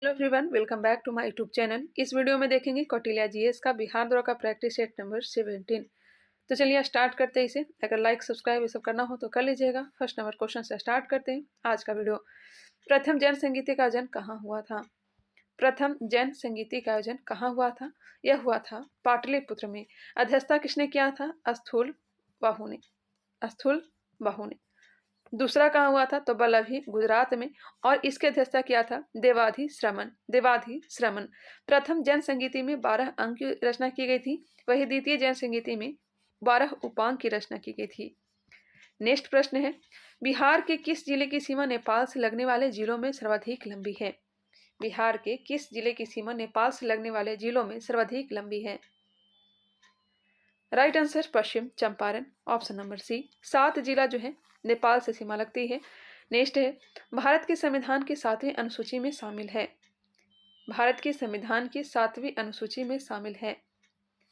Hello everyone, welcome back to my YouTube channel. इस video में देखेंगे कौटिल्या जीएस का बिहार दौरा का प्रैक्टिस सेट नंबर 17। तो चलिए स्टार्ट करते हैं इसे। अगर लाइक सब्सक्राइब ये सब करना हो तो कर लीजिएगा। फर्स्ट नंबर क्वेश्चन से स्टार्ट करते हैं आज का वीडियो। प्रथम जैन संगीति का आयोजन कहाँ हुआ था? प्रथम जैन संगीति का आयोजन कहाँ हुआ था? यह हुआ था पाटलिपुत्र में। अध्यक्षता किसने किया था? स्थूल बाहू ने। स्थूल बाहू ने। दूसरा कहाँ हुआ था? तो बल्लभी गुजरात में। और इसके अध्यक्षता किया था देवाधि श्रमण। प्रथम जैन संगीति में 12 अंक की रचना की गई थी, वही द्वितीय जैन संगीति में 12 उपांक की रचना की गई थी। नेक्स्ट प्रश्न है, बिहार के किस जिले की सीमा नेपाल से लगने वाले जिलों में सर्वाधिक लंबी है? बिहार के किस जिले की सीमा नेपाल से लगने वाले जिलों में सर्वाधिक लंबी है? राइट आंसर पश्चिम चंपारण, ऑप्शन नंबर सी। 7 जिला जो है नेपाल से सीमा लगती है। नेक्स्ट है, भारत के संविधान की 7वीं अनुसूची में शामिल है। भारत के संविधान की 7वीं अनुसूची में शामिल है।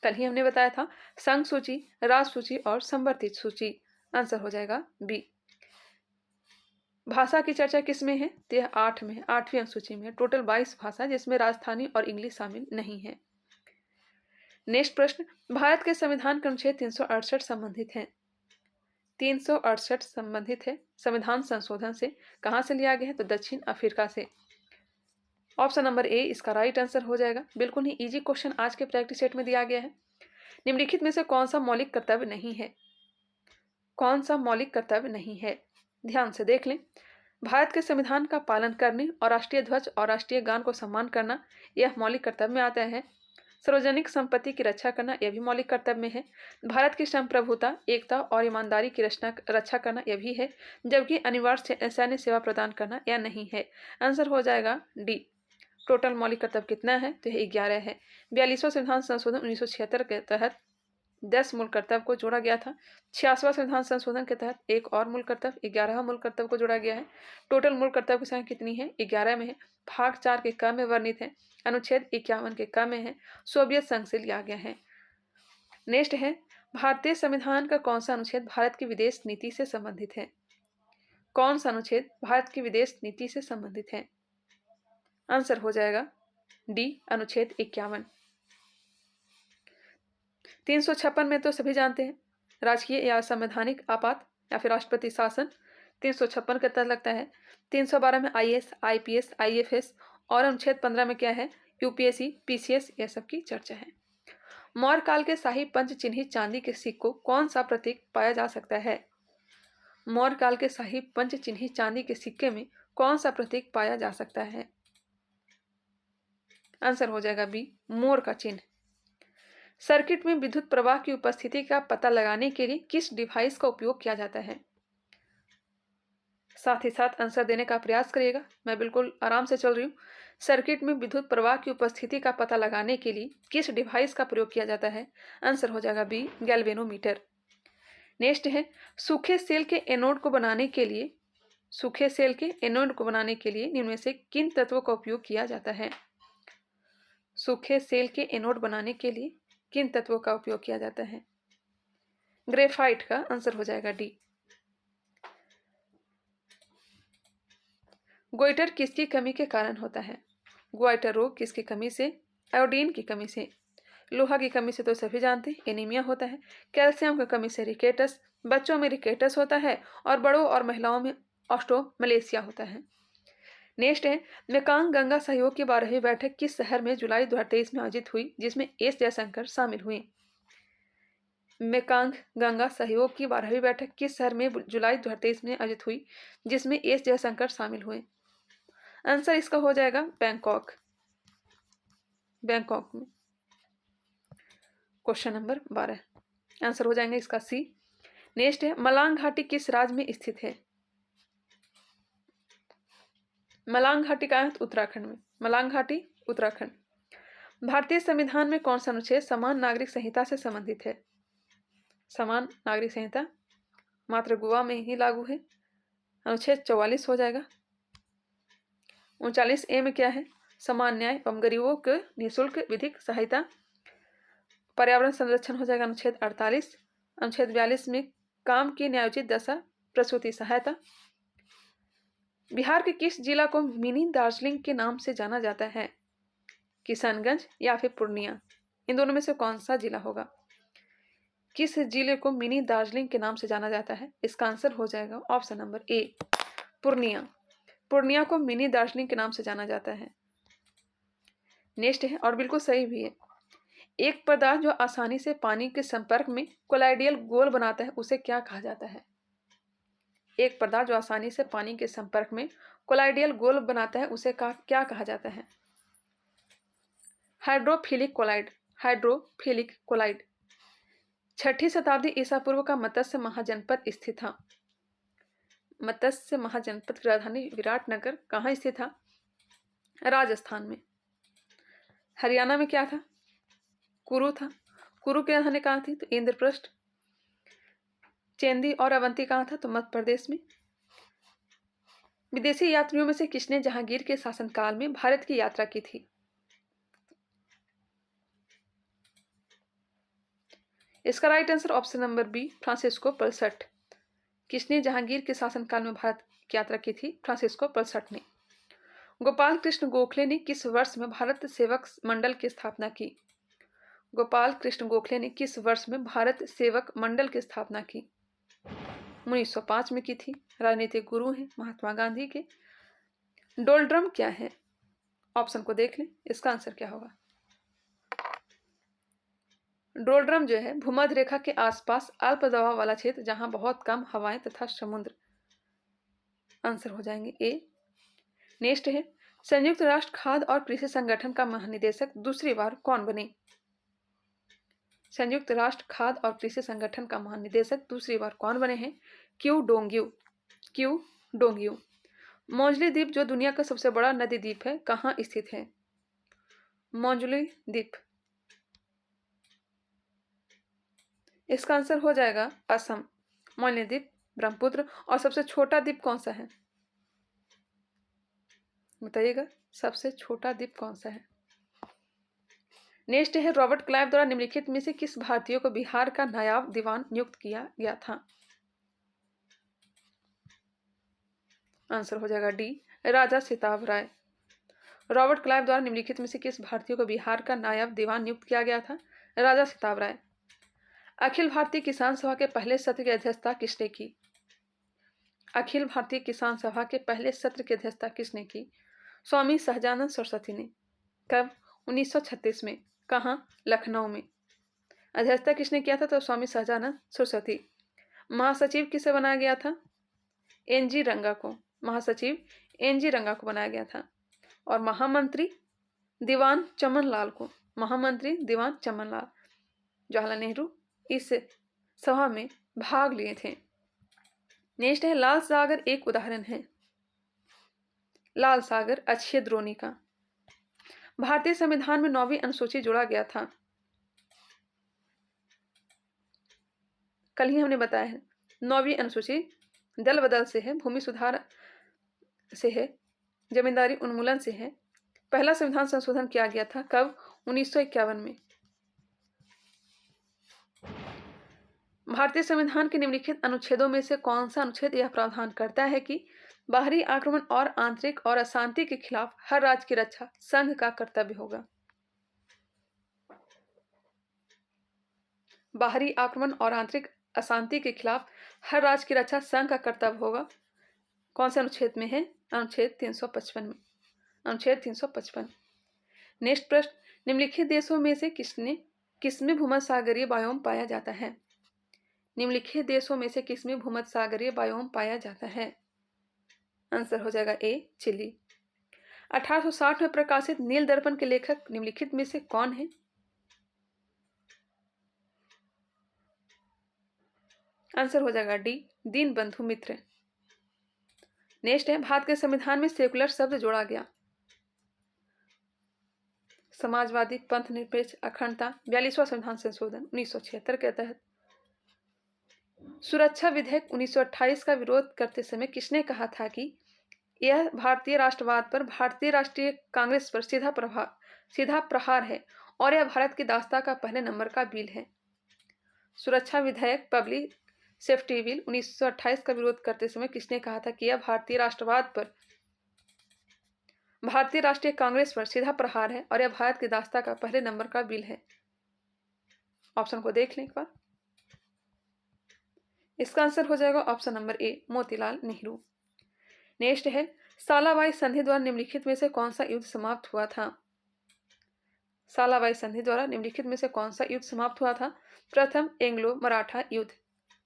कल ही हमने बताया था संघ सूची, राज सूची और संवर्धित सूची। आंसर हो जाएगा बी। भाषा की चर्चा किस में है? तो यह 8 में, 8वीं अनुसूची में। टोटल 22 भाषा जिसमें राजस्थानी और इंग्लिश शामिल नहीं है। नेक्स्ट प्रश्न, भारत के संविधान का अनुच्छेद 368 संबंधित है। 368 संबंधित है संविधान संशोधन से। कहां से लिया गया है? तो दक्षिण अफ्रीका से। ऑप्शन नंबर ए इसका राइट आंसर हो जाएगा। बिल्कुल ही इजी क्वेश्चन आज के प्रैक्टिस सेट में दिया गया है। निम्नलिखित में से कौन सा मौलिक कर्तव्य नहीं है? कौन सा मौलिक कर्तव्य नहीं है? ध्यान से देख लें। भारत के संविधान का पालन करने और राष्ट्रीय ध्वज और राष्ट्रीय गान को सम्मान करना, यह मौलिक कर्तव्य में आता है। सार्वजनिक संपत्ति की रक्षा करना, यह भी मौलिक कर्तव्य में है। भारत की संप्रभुता, एकता और ईमानदारी की रक्षा करना, यह भी है। जबकि अनिवार्य सैन्य सेवा प्रदान करना, यह नहीं है। आंसर हो जाएगा डी। टोटल मौलिक कर्तव्य कितना है? तो यह 11 है। 42वां संविधान संशोधन 1976 के तहत 10 मूल कर्तव्य को जोड़ा गया था। 86वां संविधान संशोधन के तहत एक और मूल कर्तव्य, 11वां मूल कर्तव्य को जोड़ा गया है। टोटल मूल कर्तव्य की संख्या कितनी है? 11 में है। भाग 4 के क में वर्णित है। अनुच्छेद 51 के क में है। सोवियत संघ से लिया गया है। नेक्स्ट है, भारतीय संविधान का कौन सा अनुच्छेद भारत की विदेश नीति से संबंधित है? कौन सा अनुच्छेद भारत की विदेश नीति से संबंधित है? आंसर हो जाएगा डी, अनुच्छेद 51। 356 में तो सभी जानते हैं, राजकीय या संवैधानिक आपात या फिर राष्ट्रपति शासन 356 के तहत लगता है। 312 में आईएएस, आईपीएस, आईएफएस और अनुच्छेद 15 में क्या है? यूपीएससी, पीसीएस, यह सब की चर्चा है। मौर्य काल के शाही पंच चिन्हित चांदी के सिक्कों कौन सा प्रतीक पाया जा सकता है? मौर्य काल के शाही पंच चिन्हित चांदी के सिक्के में कौन सा प्रतीक पाया जा सकता है? आंसर हो जाएगा बी, मोर का चिन्ह। सर्किट में विद्युत प्रवाह की उपस्थिति का पता लगाने के लिए किस डिवाइस का उपयोग किया जाता है? साथ ही साथ आंसर देने का प्रयास करिएगा, मैं बिल्कुल आराम से चल रही हूँ। सर्किट में विद्युत प्रवाह की उपस्थिति का पता लगाने के लिए किस डिवाइस का प्रयोग किया जाता है? आंसर हो जाएगा बी, गैल्वेनोमीटर। नेक्स्ट है, सूखे सेल के एनोड को बनाने के लिए निम्न में से किन तत्वों का उपयोग किया जाता है? सूखे सेल के एनोड बनाने के लिए किन तत्वों का उपयोग किया जाता है? ग्रेफाइट का आंसर हो जाएगा डी। गोइटर किसकी कमी के कारण होता है? गोइटर रोग किसकी कमी से? आयोडीन की कमी से। लोहा की कमी से तो सभी जानते हैं, एनीमिया होता है। कैल्शियम की कमी से रिकेटस, बच्चों में रिकेटस होता है और बड़ों और महिलाओं में ऑस्ट्रोमलेशिया होता है। नेक्स्ट है, मेकांग गंगा सहयोग की 12वीं बैठक किस शहर में जुलाई 2023 में आयोजित हुई जिसमें एस जयशंकर शामिल हुए? मेकांग गंगा सहयोग की 12वीं बैठक किस शहर में जुलाई 2023 में आयोजित हुई जिसमें एस जयशंकर शामिल हुए? आंसर इसका हो जाएगा बैंकॉक। बैंकॉक में। क्वेश्चन नंबर 12, आंसर हो जाएंगे इसका सी। नेक्स्ट है, मलांग घाटी किस राज्य में स्थित है? मलांग घाटी का है उत्तराखंड में। मलांग घाटी उत्तराखंड। भारतीय संविधान में कौन सा अनुच्छेद समान नागरिक संहिता से संबंधित है? समान नागरिक संहिता मात्र गोवा में ही लागू है। अनुच्छेद 44 हो जाएगा। 39 ए में क्या है? समान न्याय एवं गरीबों को निःशुल्क विधिक सहायता। पर्यावरण संरक्षण हो जाएगा अनुच्छेद 48। अनुच्छेद 42 में काम की न्यायोचित दशा प्रसूति सहायता। बिहार के किस जिला को मिनी दार्जिलिंग के नाम से जाना जाता है? किशनगंज या फिर पूर्णिया? इन दोनों में से कौन सा जिला होगा? किस जिले को मिनी दार्जिलिंग के नाम से जाना जाता है? इसका आंसर हो जाएगा option number A, Purnia. Purnia को मिनी दार्जिलिंग के नाम से जाना जाता है। नेक्स्ट है, और बिल्कुल सही भी है, एक पदार्थ जो आसानी से पानी के संपर्क में कोलाइडियल गोल बनाता है उसे क्या कहा जाता है? एक पदार्थ जो आसानी से पानी के संपर्क में कोलाइडियल गोल बनाता है उसे क्या कहा जाता है? Hydrophilic colloid. Hydrophilic colloid. 6ठी शताब्दी ईसा पूर्व का मत्स्य महाजनपद स्थित था। मत्स्य महाजनपद की राजधानी विराटनगर कहाँ स्थित था? राजस्थान में। हरियाणा में क्या था? कुरु था। कुरु की राजधानी कहाँ थी? तो इंद्रप्रस्थ। चेंदी और अवंती कहाँ था? तो मध्य प्रदेश में। विदेशी यात्रियों में से किसने जहांगीर के शासनकाल में भारत की यात्रा की थी? इसका right answer option number B, Francisco Pelsaert. किसने जहांगीर के शासनकाल में भारत की यात्रा की थी? फ्रांसिस्को पल्सट ने। गोपाल कृष्ण गोखले ने किस वर्ष में भारत सेवक मंडल की स्थापना की? गोपाल कृष्ण गोखले ने किस वर्ष में भारत सेवक मंडल की स्थापना की? 1905 में की थी। राजनीतिक गुरु हैं महात्मा गांधी के। डोलड्रम क्या है? ऑप्शन को देख लें, इसका आंसर क्या होगा? डोलड्रम जो है भूमध्य रेखा के आसपास अल्प दबाव वाला क्षेत्र जहां बहुत कम हवाएं तथा समुद्र। आंसर हो जाएंगे ए। नेक्स्ट है, संयुक्त राष्ट्र खाद्य और कृषि संगठन का महानिदेशक दूसरी बार कौन बने? संयुक्त राष्ट्र खाद्य और कृषि संगठन का महानिदेशक दूसरी बार कौन बने हैं? Qu Dongyu. Qu Dongyu. मौजली द्वीप जो दुनिया का सबसे बड़ा नदी द्वीप है कहाँ स्थित है? मौजली द्वीप। इसका आंसर हो जाएगा असम। मौजली द्वीप, ब्रह्मपुत्र। और सबसे छोटा द्वीप कौन सा है? बताइएगा, सबसे छोटा द्वीप कौन सा है? नेक्स्ट है, रॉबर्ट क्लाइव द्वारा निम्नलिखित में से किस भारतीय को बिहार का नायाब दीवान नियुक्त किया गया था? आंसर हो जाएगा डी, राजा सिताब राय। रॉबर्ट क्लाइव द्वारा निम्नलिखित में से किस भारतीय को बिहार का नायब दीवान नियुक्त किया गया था? राजा सिताब राय। अखिल भारतीय किसान सभा के पहले सत्र की अध्यक्षता किसने की? अखिल भारतीय किसान सभा के पहले सत्र की अध्यक्षता किसने की? स्वामी सहजानंद सरस्वती ने। कब? 1936 में। कहाँ? लखनऊ में। अध्यक्षता किसने किया था? तो स्वामी सहजानंद सरस्वती। महासचिव किसे बनाया गया था? एन.जी. रंगा को। महासचिव एन.जी. रंगा को बनाया गया था। और महामंत्री दीवान चमन लाल को। महामंत्री दीवान चमन लाल। जवाहरलाल नेहरू इस सभा में भाग लिए थे। नेक्स्ट है, लाल सागर एक उदाहरण है। लाल सागर अक्षय द्रोणी का। भारतीय संविधान में 9वीं अनुसूची जोड़ा गया था। कल ही हमने बताया है, 9वीं अनुसूची दल बदल से है, भूमि सुधार से है, जमींदारी उन्मूलन से है। पहला संविधान संशोधन किया गया था कब? 1951 में। भारतीय संविधान के निम्नलिखित अनुच्छेदों में से कौन सा अनुच्छेद यह प्रावधान करता है कि बाहरी आक्रमण और आंतरिक और अशांति के खिलाफ हर राज्य की रक्षा संघ का कर्तव्य होगा? बाहरी आक्रमण और आंतरिक अशांति के खिलाफ हर राज्य की रक्षा संघ का कर्तव्य होगा। कौन से अनुच्छेद में है? अनुच्छेद 355 में। अनुच्छेद 355। नेक्स्ट प्रश्न, निम्नलिखित देशों में से किसमें भूमध्यसागरीय बायोम पाया जाता है? निम्नलिखित देशों में से किसमें भूमध्यसागरीय बायोम पाया जाता है? आंसर हो जाएगा ए, चिली। 1860 में प्रकाशित नील दर्पण के लेखक निम्नलिखित में से कौन है? आंसर हो जाएगा डी, दीनबंधु मित्र। नेक्स्ट है, भारत के संविधान में सेकुलर शब्द जोड़ा गया। समाजवादी, पंथ निरपेक्ष, अखंडता, 42वां संविधान संशोधन 1976 के तहत। सुरक्षा विधेयक 1928 का विरोध करते समय किसने कहा था कि यह भारतीय राष्ट्रवाद पर, भारतीय राष्ट्रीय कांग्रेस पर सीधा प्रहार है और यह भारत की दास्ता का पहले नंबर का बिल है? सुरक्षा विधेयक पब्लिक सेफ्टी बिल 1928 का विरोध करते समय किसने कहा था कि यह भारतीय राष्ट्रीय कांग्रेस पर सीधा प्रहार है और यह भारत की दास्ता का पहले नंबर का बिल है? ऑप्शन को देख लें एक बार। इसका आंसर हो जाएगा option number A, Motilal Nehru. Next है, सालाबाई संधि द्वारा निम्नलिखित में से कौन सा युद्ध समाप्त हुआ था? सालाबाई संधि द्वारा निम्नलिखित में से कौन सा युद्ध समाप्त हुआ था? प्रथम एंग्लो मराठा युद्ध।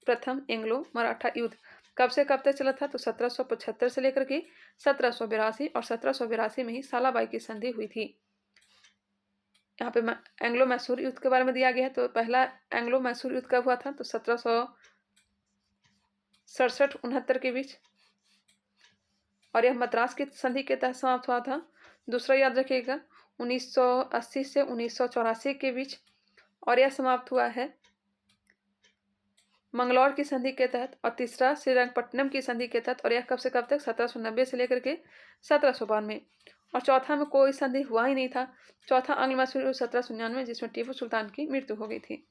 प्रथम एंग्लो मराठा युद्ध कब से कब तक चला था? तो 1775 से लेकर के 1782, और 1782 में ही सालाबाई की संधि हुई थी। यहाँ पे एंग्लो मैसूर युद्ध के बारे में दिया गया है। तो पहला एंग्लो मैसूर युद्ध कब हुआ था? तो 1767-69 के बीच, और यह मद्रास की संधि के तहत समाप्त हुआ था। दूसरा याद रखिएगा 1980 से 1984 के बीच, और यह समाप्त हुआ है मंगलौर की संधि के तहत। और तीसरा श्रीरंगपट्टनम की संधि के तहत, और यह कब से कब तक? 1790 से लेकर के 1792। और चौथा में कोई संधि हुआ ही नहीं था। चौथा आंग्ल मैसूर युद्ध 1799, जिसमें टीपू सुल्तान की मृत्यु हो गई थी।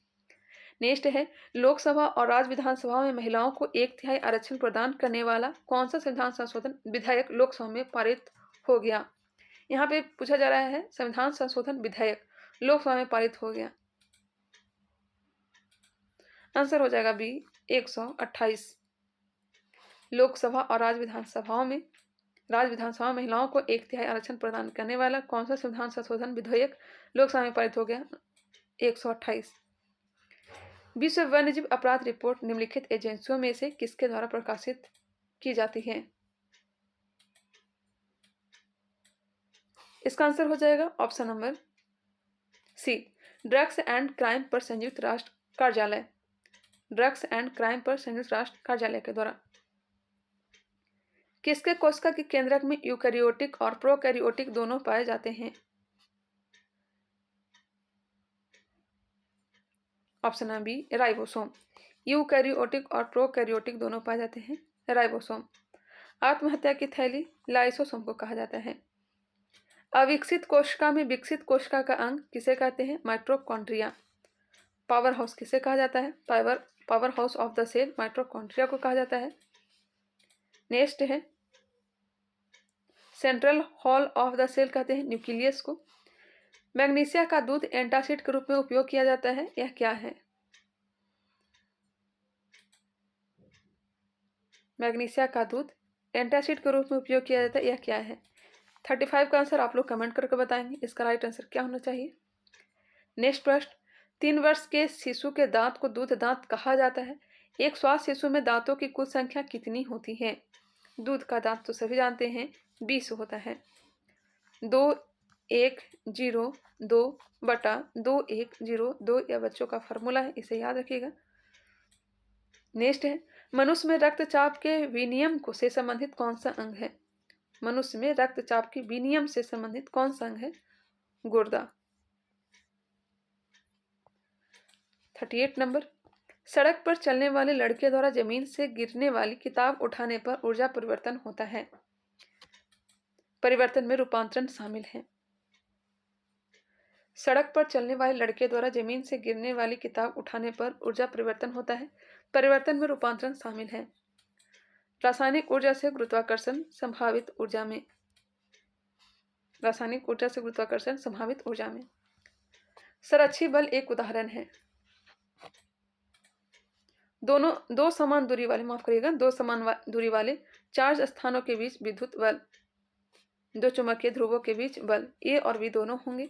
नेक्स्ट है, लोकसभा और राज्य विधानसभा में महिलाओं को 1/3 आरक्षण प्रदान करने वाला कौन सा संविधान संशोधन विधेयक लोकसभा में पारित हो गया? यहाँ पे पूछा जा रहा है संविधान संशोधन विधेयक लोकसभा में पारित हो गया। आंसर हो जाएगा बी, 128। लोकसभा और राज्य विधानसभाओं में महिलाओं को 1/3 आरक्षण प्रदान करने वाला कौन सा संविधान संशोधन विधेयक लोकसभा में पारित हो गया? 128। विश्व वन्यजीव अपराध रिपोर्ट निम्नलिखित एजेंसियों में से किसके द्वारा प्रकाशित की जाती है? इसका आंसर हो जाएगा option number C, drugs and crime पर संयुक्त राष्ट्र कार्यालय। ड्रग्स एंड क्राइम पर संयुक्त राष्ट्र कार्यालय के द्वारा। किसके कोशिका के केंद्रक में यूकैरियोटिक और प्रोकैरियोटिक दोनों पाए जाते हैं? Option number B, ribosome. Eukaryotic और प्रोकैरियोटिक दोनों पाए जाते हैं राइबोसोम। आत्महत्या की थैली लाइसोसोम को कहा जाता है। अविकसित कोशिका में विकसित कोशिका का अंग किसे कहते हैं? माइटोकॉन्ड्रिया। पावर हाउस किसे कहा जाता है? Power house of the cell mitochondria को कहा जाता है। नेक्स्ट है, central hall of the cell कहते हैं न्यूक्लियस को। मैग्नीशिया का दूध एंटासिड के रूप में उपयोग किया जाता है, यह क्या है? मैग्नीशिया का दूध एंटासिड के रूप में उपयोग किया जाता है, यह क्या है? 35 का आंसर आप लोग कमेंट करके बताएंगे इसका राइट आंसर क्या होना चाहिए। नेक्स्ट प्रश्न, 3 वर्ष के शिशु के दांत को दूध दांत कहा जाता है। एक स्वास्थ्य शिशु में दांतों की कुल संख्या कितनी होती है? दूध का दांत तो सभी जानते हैं 20 होता है। 2:1:0:2/2102 यह बच्चों का फॉर्मूला है, इसे याद रखिएगा। नेक्स्ट है, मनुष्य में रक्तचाप के विनियम को से संबंधित कौन सा अंग है? मनुष्य में रक्तचाप के विनियम से संबंधित कौन सा अंग है? गुर्दा। 38 नंबर, सड़क पर चलने वाले लड़के द्वारा जमीन से गिरने वाली किताब उठाने पर ऊर्जा परिवर्तन होता है। परिवर्तन में रूपांतरण शामिल है। सड़क पर चलने वाले लड़के द्वारा जमीन से गिरने वाली किताब उठाने पर ऊर्जा परिवर्तन होता है। परिवर्तन में रूपांतरण शामिल है। रासायनिक ऊर्जा से गुरुत्वाकर्षण संभावित ऊर्जा में। रासायनिक ऊर्जा से गुरुत्वाकर्षण संभावित ऊर्जा में। संरक्षी बल एक उदाहरण है। दो समान दूरी वाले चार्ज स्थानों के बीच विद्युत बल, दो चुंबकीय ध्रुवों के बीच बल ए और बी दोनों होंगे।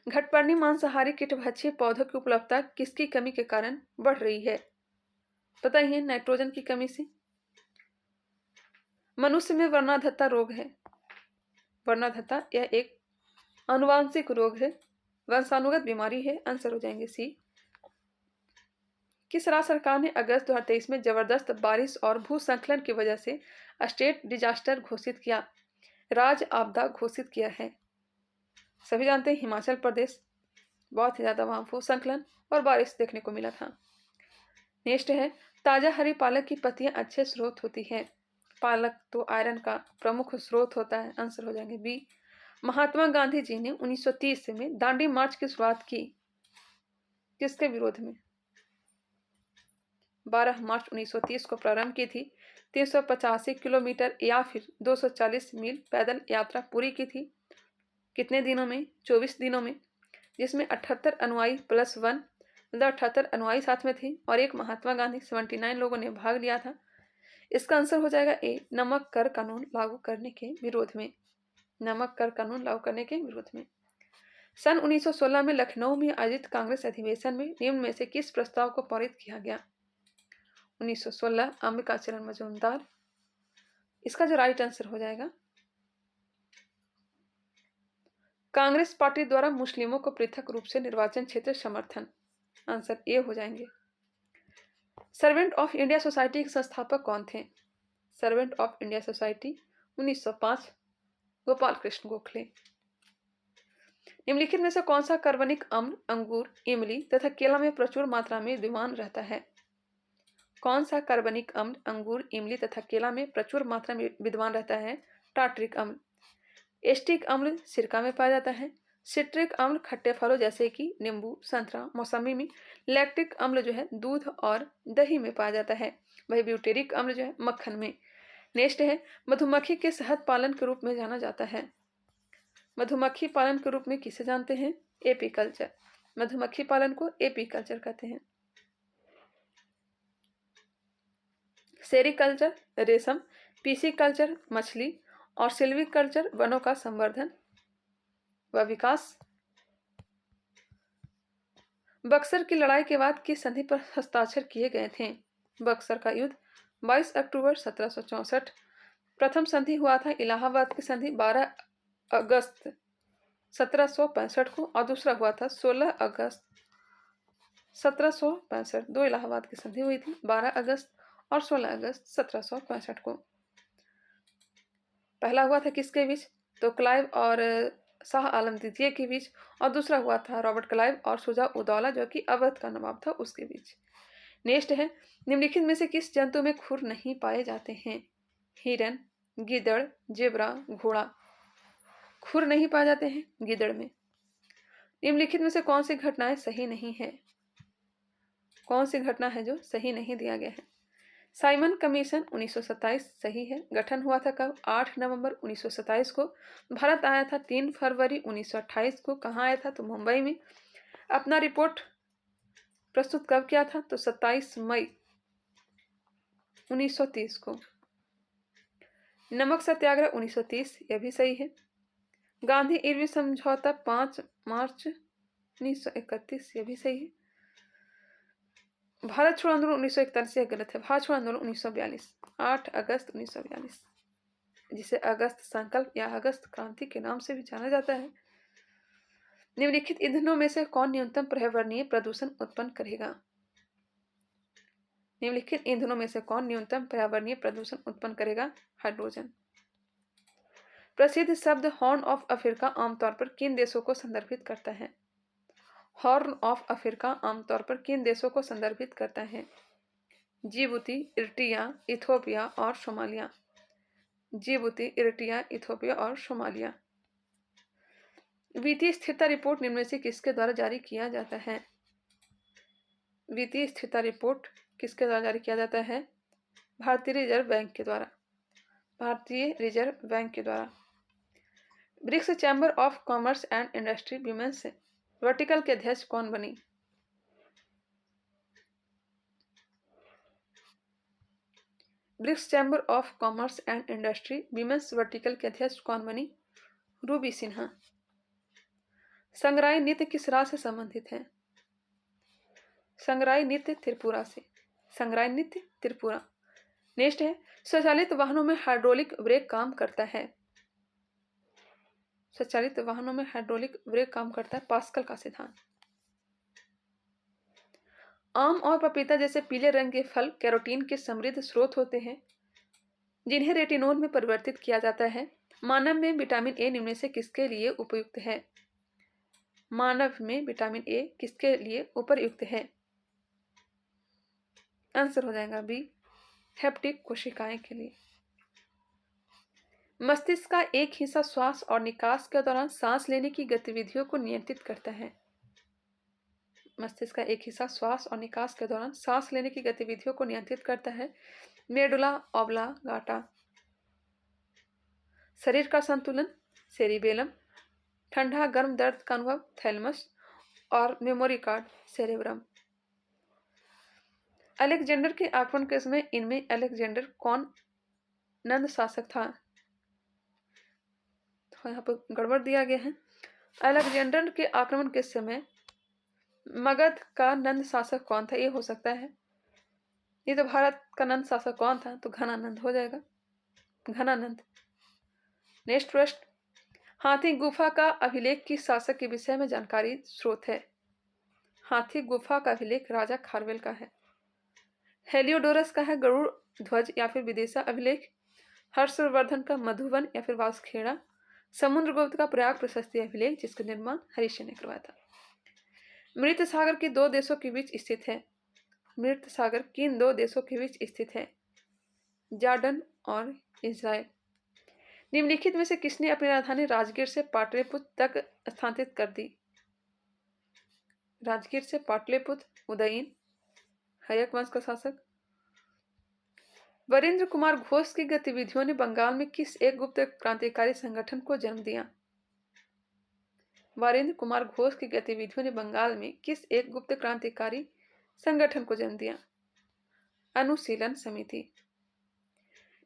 घटपर्णी मांसाहारी कीटभक्षी पौधों की उपलब्धता किसकी कमी के कारण बढ़ रही है? पता ही है, नाइट्रोजन की कमी से। मनुष्य में वर्णाधत्ता रोग है। वर्णाधत्ता यह एक आनुवांशिक रोग है, वंशानुगत बीमारी है। आंसर हो जाएंगे सी। किस राज्य सरकार ने अगस्त 2023 में जबरदस्त बारिश और भूस्खलन की वजह से स्टेट डिजास्टर घोषित किया, राज्य आपदा घोषित किया है? सभी जानते हैं हिमाचल प्रदेश। बहुत ही ज़्यादा वहाँ भूस्खलन और बारिश देखने को मिला था। नेक्स्ट है, ताज़ा हरी पालक की पत्तियां अच्छे स्रोत होती हैं। पालक तो आयरन का प्रमुख स्रोत होता है। आंसर हो जाएंगे बी। महात्मा गांधी जी ने 1930 में दांडी मार्च की शुरुआत की, किसके विरोध में? 12 मार्च 1930 को प्रारंभ की थी। 385 किलोमीटर या फिर 240 मील पैदल यात्रा पूरी की थी। कितने दिनों में? 24 दिनों में, जिसमें 78 अनुयायी प्लस 1, मतलब 78 अनुयायी साथ में थे और एक महात्मा गांधी, 79 लोगों ने भाग लिया था। इसका आंसर हो जाएगा ए, नमक कर कानून लागू करने के विरोध में। नमक कर कानून लागू करने के विरोध में। सन 1916 में लखनऊ में आयोजित कांग्रेस अधिवेशन में निम्न में से किस प्रस्ताव को पारित किया गया? 1916 अंबिकाचरण मजूमदार। इसका जो राइट आंसर हो जाएगा, कांग्रेस पार्टी द्वारा मुस्लिमों को पृथक रूप से निर्वाचन क्षेत्र समर्थन। आंसर ए हो जाएंगे। सर्वेंट ऑफ इंडिया सोसाइटी के संस्थापक कौन थे? Servant of India society 1905, Gopal Krishna Gokhale. निम्नलिखित में से कौन सा कार्बनिक अम्ल अंगूर, इमली तथा केला में प्रचुर मात्रा में विद्यमान रहता है? कौन सा कार्बनिक अम्ल अंगूर, इमली तथा केला में प्रचुर मात्रा में विद्यमान रहता है? टार्ट्रिक अम्ल। एस्टिक अम्ल सिरका में पाया जाता है। सिट्रिक अम्ल खट्टे फलों जैसे कि नींबू, संतरा, मौसमी में। लैक्टिक अम्ल जो है दूध और दही में पाया जाता है। वही ब्यूटेरिक अम्ल जो है मक्खन में। नेक्स्ट है, मधुमक्खी के शहद पालन के रूप में जाना जाता है। मधुमक्खी पालन के रूप में किसे जानते हैं? एपीकल्चर। मधुमक्खी पालन को एपीकल्चर कहते हैं। सेरीकल्चर रेशम, पीसीकल्चर मछली और सिल्वीकल्चर वनों का संवर्धन व विकास। बक्सर की लड़ाई के बाद किस संधि पर हस्ताक्षर किए गए थे? बक्सर का युद्ध 22 अक्टूबर 1764। प्रथम संधि हुआ था इलाहाबाद की संधि 12 अगस्त 1765 को और दूसरा हुआ था 16 अगस्त 1765। दो इलाहाबाद की संधि हुई थी, 12 अगस्त और 16 अगस्त 1765 को। पहला हुआ था किसके बीच? तो क्लाइव और शाह आलम द्वितीय के बीच, और दूसरा हुआ था रॉबर्ट क्लाइव और शुजा उदौला जो कि अवध का नवाब था उसके बीच। नेक्स्ट है, निम्नलिखित में से किस जंतु में खुर नहीं पाए जाते हैं? हिरन, गिद्दड़, जेब्रा, घोड़ा। खुर नहीं पाए जाते हैं गिद्दड़ में। निम्नलिखित में से कौन सी घटनाएं सही नहीं है? कौन सी घटना है जो सही नहीं दिया गया है? साइमन कमीशन 1927 सही है। गठन हुआ था कब? 8 नवंबर 1927 को। भारत आया था 3 फरवरी 1928 को। कहाँ आया था? तो मुंबई में। अपना रिपोर्ट प्रस्तुत कब किया था? तो 27 मई 1930 को। नमक सत्याग्रह 1930, यह भी सही है। गांधी इरविन समझौता 5 मार्च 1931, यह भी सही है। भारत छोड़ो आंदोलन 1941, यह गलत है। भारत छोड़ो आंदोलन 1942, 8 अगस्त 1942, जिसे अगस्त संकल्प या अगस्त क्रांति के नाम से भी जाना जाता है। निम्नलिखित ईंधनों में से कौन न्यूनतम पर्यावरणीय प्रदूषण उत्पन्न करेगा? निम्नलिखित ईंधनों में से कौन न्यूनतम पर्यावरणीय प्रदूषण उत्पन्न करेगा? हाइड्रोजन। प्रसिद्ध शब्द हॉर्न ऑफ अफ्रीका आमतौर पर किन देशों को संदर्भित करता है? हॉर्न ऑफ अफ्रीका आमतौर पर किन देशों को संदर्भित करता है? जिबूती, इरिट्रिया, इथोपिया और सोमालिया। जिबूती, इरिट्रिया, इथोपिया और सोमालिया। वित्तीय स्थिरता रिपोर्ट निम्न में से किसके द्वारा जारी किया जाता है? वित्तीय स्थिरता रिपोर्ट किसके द्वारा जारी किया जाता है? भारतीय रिजर्व बैंक के द्वारा। भारतीय रिजर्व बैंक के द्वारा। BRICS chamber of commerce and industry women's vertical के अध्यक्ष कौन बनी? BRICS chamber of commerce and industry women's vertical के अध्यक्ष कौन बनी? रूबी सिन्हा। संग्राई नृत्य किस राज्य से संबंधित है? संग्राई नृत्य त्रिपुरा से। संग्राई नृत्य त्रिपुरा। नेक्स्ट है, स्वचालित वाहनों में हाइड्रोलिक ब्रेक काम करता है। स्वचालित वाहनों में हाइड्रोलिक ब्रेक काम करता है, पास्कल का सिद्धांत। आम और पपीता जैसे पीले रंग के फल कैरोटीन के समृद्ध स्रोत होते हैं जिन्हें रेटिनोल में परिवर्तित किया जाता है। मानव में विटामिन ए निम्न में से किसके लिए उपयुक्त है? मानव में विटामिन ए किसके लिए उपयुक्त है? आंसर हो जाएगा बी, हेप्टिक कोशिकाएं के लिए। मस्तिष्क का एक हिस्सा श्वास और निकास के दौरान सांस लेने की गतिविधियों को नियंत्रित करता है। मस्तिष्क का एक हिस्सा श्वास और निकास के दौरान सांस लेने की गतिविधियों को नियंत्रित करता है। Medulla oblongata. शरीर का संतुलन सेरिबेलम। ठंडा गर्म दर्द का अनुभव थैलमस। और मेमोरी कार्ड सेरेब्रम। अलेक्जेंडर के आक्रमण के समय इनमें अलेक्जेंडर कौन नंद शासक था? तो यहाँ पर गड़बड़ दिया गया है। अलेक्जेंडर के आक्रमण के समय मगध का नंद शासक कौन था? ये हो सकता है। ये तो भारत का नंद शासक कौन था? तो घनानंद हो जाएगा, घनानंद। नेक्स्ट प्रश्न, हाथी गुफा का अभिलेख किस शासक के विषय में जानकारी स्रोत है? हाथी गुफा का अभिलेख राजा खारवेल का है। हेलियोडोरस का है गरुड़ ध्वज या फिर विदिशा अभिलेख। हर्षवर्धन का मधुबन या फिर वासखेड़ा। समुद्रगुप्त का प्रयाग प्रशस्ति अभिलेख जिसका निर्माण हरीश ने करवाया था। मृत सागर की दो देशों के बीच स्थित है। मृत सागर किन दो देशों के बीच स्थित है? जॉर्डन और इजराइल। निम्नलिखित में से किसने अपनी राजधानी राजगीर से पाटलिपुत्र तक स्थानांतरित कर दी? राजगीर से पाटलिपुत्र उदयन, हयक वंश का शासक। वरिंद्र कुमार घोष की गतिविधियों ने बंगाल में किस एक गुप्त क्रांतिकारी संगठन को जन्म दिया? वरिंद्र कुमार घोष की गतिविधियों ने बंगाल में किस एक गुप्त क्रांतिकारी संगठन को जन्म दिया? अनुशीलन समिति।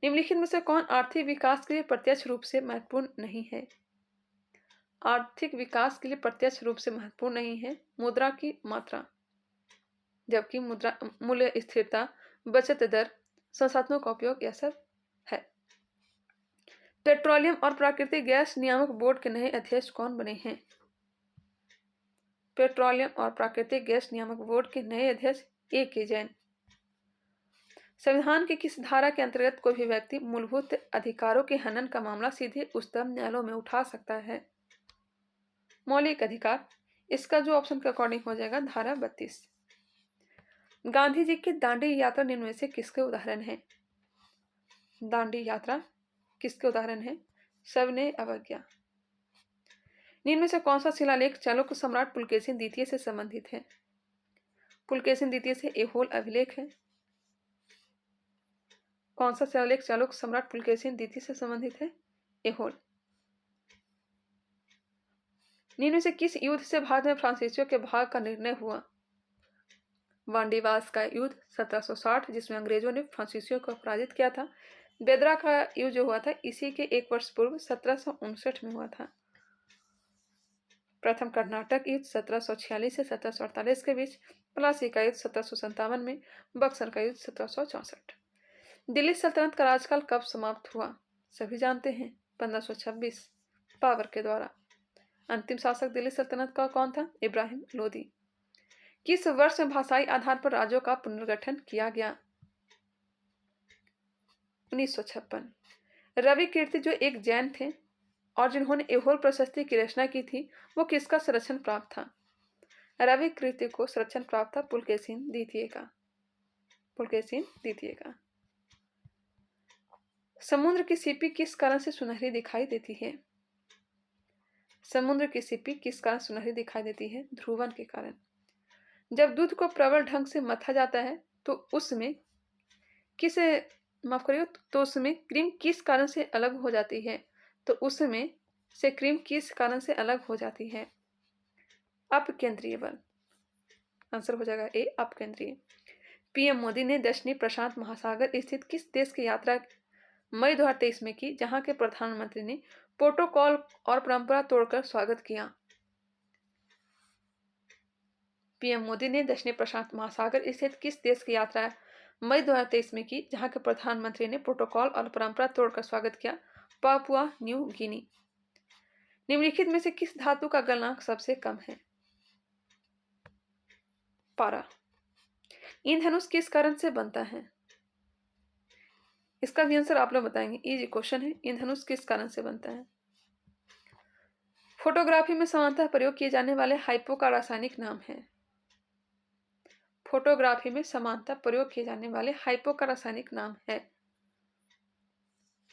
निम्नलिखित में से कौन आर्थिक विकास के लिए प्रत्यक्ष रूप से महत्वपूर्ण नहीं है? आर्थिक विकास के लिए प्रत्यक्ष रूप से महत्वपूर्ण नहीं है मुद्रा की मात्रा, जबकि मुद्रा मूल्य स्थिरता, बचत दर, संसाधनों का उपयोग यह सब है। पेट्रोलियम और प्राकृतिक गैस नियामक बोर्ड के नए अध्यक्ष कौन बने हैं? पेट्रोलियम और प्राकृतिक गैस नियामक बोर्ड के नए अध्यक्ष A.K. जैन। संविधान की किस धारा के अंतर्गत कोई भी व्यक्ति मूलभूत अधिकारों के हनन का मामला सीधे उच्चतम न्यायालयों में उठा सकता है? मौलिक अधिकार। इसका जो ऑप्शन के अकॉर्डिंग हो जाएगा धारा 32। गांधी जी की दांडी यात्रा निम्न में से किसके उदाहरण है? दांडी यात्रा किसके उदाहरण है? सविनय अवज्ञा। निम्न में से कौन सा शिलालेख चालुक्य सम्राट पुलकेशिन द्वितीय से संबंधित है? पुलकेशिन द्वितीय से ऐहोल अभिलेख है। कौन सा शिलालेख चालुक्य सम्राट पुलकेशिन द्वितीय से संबंधित है? ऐहोल। निम्न में से किस युद्ध से भारत में फ्रांसीसियों के भाग का निर्णय हुआ? वांडीवास का युद्ध 1760 जिसमें अंग्रेजों ने फ्रांसीसियों को पराजित किया था। बेदरा का युद्ध जो हुआ था इसी के एक वर्ष पूर्व 1759 में हुआ था। प्रथम कर्नाटक युद्ध 1746 से 1748 के बीच। प्लासी का युद्ध 1757 में। बक्सर का युद्ध 1764। दिल्ली सल्तनत का राजकाल कब समाप्त हुआ? सभी जानते हैं 1526 बाबर के द्वारा। अंतिम शासक दिल्ली सल्तनत का कौन था? इब्राहिम लोदी। किस वर्ष में भाषाई आधार पर राज्यों का पुनर्गठन किया गया? 1956। रवि कीर्ति जो एक जैन थे और जिन्होंने ऐहोल प्रशस्ति की रचना की थी वो किसका संरक्षण प्राप्त था? रवि कीर्ति को संरक्षण प्राप्त था पुलकेशिन द्वितीय का। पुलकेशिन द्वितीय का। समुद्र की सीपी किस कारण से सुनहरी दिखाई देती है? समुद्र की सीपी किस कारण सुनहरी दिखाई देती है? ध्रुवन के कारण। जब दूध को प्रबल ढंग से मथा जाता है तो उसमें क्रीम किस कारण से अलग हो जाती है? तो उसमें से क्रीम किस कारण से अलग हो जाती है? अपकेंद्रीय बल। आंसर हो जाएगा ए अपकेंद्रीय। पीएम मोदी ने दक्षिणी प्रशांत महासागर स्थित किस देश की यात्रा मई 2023 में की जहां के प्रधानमंत्री ने प्रोटोकॉल और परंपरा तोड़कर स्वागत किया? पीएम मोदी ने दक्षिणी प्रशांत महासागर स्थित किस देश की यात्रा मई 2023 में की जहां के प्रधानमंत्री ने प्रोटोकॉल और परंपरा तोड़कर स्वागत किया? Papua New Guinea. निम्नलिखित में से किस धातु का गलनांक सबसे कम है? पारा। इंद्रधनुष किस कारण से बनता है? इसका भी आंसर आप लोग बताएंगे। इजी क्वेश्चन है। इंद्रधनुष किस कारण से बनता है? फोटोग्राफी में सामान्यतः प्रयोग किए जाने वाले हाइपो का रासायनिक नाम है? फोटोग्राफी में समानता प्रयोग किए जाने वाले हाइपो का रासायनिक नाम है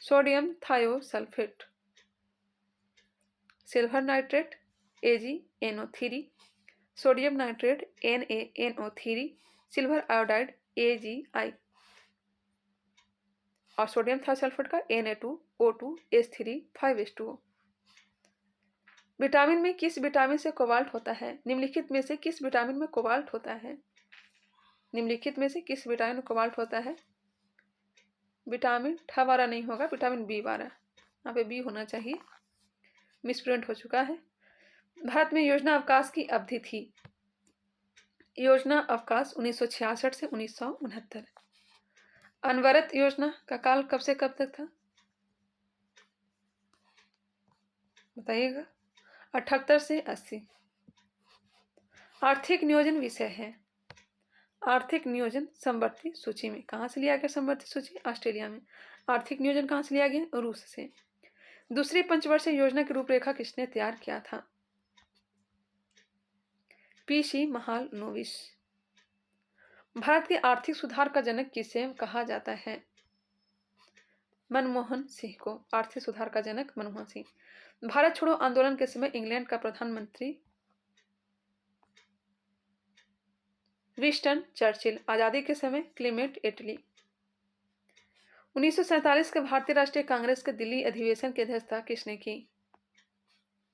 sodium thiosulphate. Silver nitrate AgNO3, sodium nitrate NaNO3, silver iodide AgI और सोडियम थायोसल्फेट का Na2O2H3 विटामिन में किस विटामिन से कोबाल्ट होता है? निम्नलिखित में से किस विटामिन में कोबाल्ट होता है? निम्नलिखित में से किस विटामिन में कोबाल्ट होता है? विटामिन ठ वाला नहीं होगा, विटामिन B12, यहाँ पे बी होना चाहिए, मिसप्रिंट हो चुका है। भारत में योजना अवकाश की अवधि थी। योजना अवकाश 1966 से 1969। अनवरत योजना का काल कब से कब तक था? बताइएगा। 78 से 80। आर्थिक नियोजन विषय है। आर्थिक नियोजन समवर्ती सूची में कहाँ से लिया गया? समवर्ती सूची ऑस्ट्रेलिया में। आर्थिक नियोजन कहाँ से लिया गया? रूस से। दूसरी पंचवर्षीय योजना की रूपरेखा किसने तैयार किया था? PC महालनोबिस। भारत के आर्थिक सुधार का जनक किसे कहा जाता है? मनमोहन सिंह को आर्थिक सुधार का जनक मनमोहन सिंह। भारत छोड़ो आंदोलन के समय इंग्लैंड का प्रधानमंत्री विंस्टन चर्चिल। आजादी के समय क्लेमेंट एटली। 1947 के भारतीय राष्ट्रीय कांग्रेस के दिल्ली अधिवेशन की अध्यक्षता किसने की?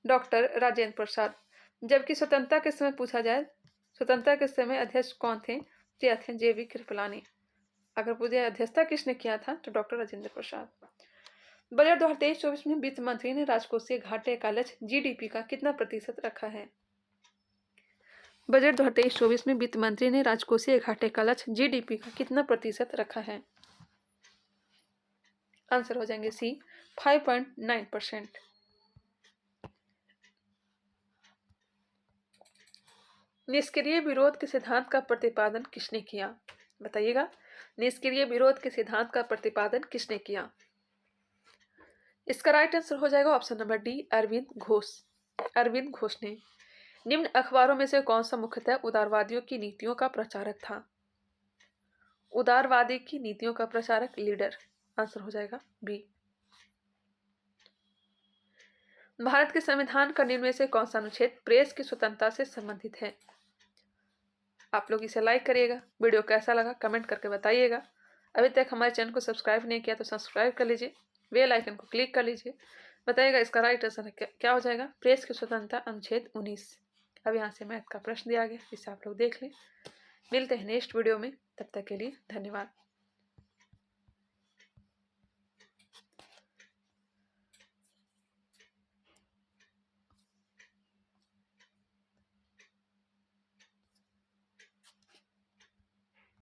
डॉक्टर राजेंद्र प्रसाद। जबकि स्वतंत्रता के समय पूछा जाए, स्वतंत्रता के समय अध्यक्ष कौन थे? थे JV कृपलानी। अगर पूछे अध्यक्षता किसने किया था तो डॉक्टर राजेंद्र प्रसाद। बजट 2023-24 में वित्त मंत्री ने राजकोषीय घाटे का लक्ष्य GDP का कितना प्रतिशत रखा है? बजट 2023-24 में वित्त मंत्री ने राजकोषीय घाटे का लक्ष्य GDP का कितना प्रतिशत रखा है? आंसर हो जाएंगे C 5.9%। निष्क्रिय विरोध के सिद्धांत का प्रतिपादन किसने किया? बताइएगा। निष्क्रिय विरोध के सिद्धांत का प्रतिपादन किसने किया? इसका राइट आंसर हो जाएगा option number D, Aurobindo Ghosh. Aurobindo Ghosh ने। निम्न अखबारों में से कौन सा मुख्यतः उदारवादियों की नीतियों का प्रचारक था? उदारवादी की नीतियों का प्रचारक लीडर। आंसर हो जाएगा B। भारत के संविधान का निम्न में से कौन सा अनुच्छेद प्रेस की स्वतंत्रता से संबंधित है? आप लोग इसे लाइक करिएगा। वीडियो कैसा लगा कमेंट करके बताइएगा। अभी तक हमारे चैनल को सब्सक्राइब नहीं किया तो सब्सक्राइब कर लीजिए, बेल आइकन को क्लिक कर लीजिए। बताइएगा इसका राइट आंसर क्या हो जाएगा? प्रेस की स्वतंत्रता अनुच्छेद 19। अब यहाँ से मैथ का प्रश्न दिया गया, इसे आप लोग देख लें। मिलते हैं नेक्स्ट वीडियो में, तब तक के लिए धन्यवाद।